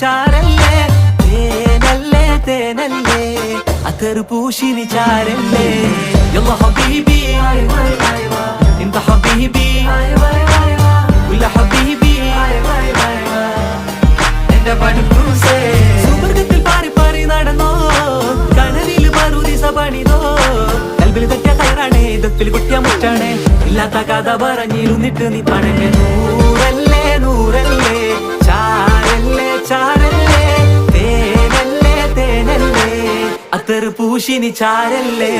ചാരല്ലേ തേനല്ലേ തേനല്ലേ അത്തർ പൂശിനി ചാരല്ലേ യല്ലാ ഹബീബി انت حبيبي كل حبيبي എന്റെ പടുക്കൂസേ സുവർഗത്തിൽ പാറി പാറി നടന്നോ കനവിൽ പറുദിസ പണിതോ കൽബിൽ തെറ്റിയ കയറാണേ ഇതത്തിൽ കുട്ടിയ മുറ്റാണേ ഇല്ലാത്ത കഥ പറഞ്ഞിരുന്നിട്ട് നീ പണങ്ങ നൂറല്ലേ നൂറല്ലേ ചാരല്ലേ ചാരല്ലേ തേനല്ലേ തേനല്ലേ അത്തർ പൂശിനി ചാരല്ലേ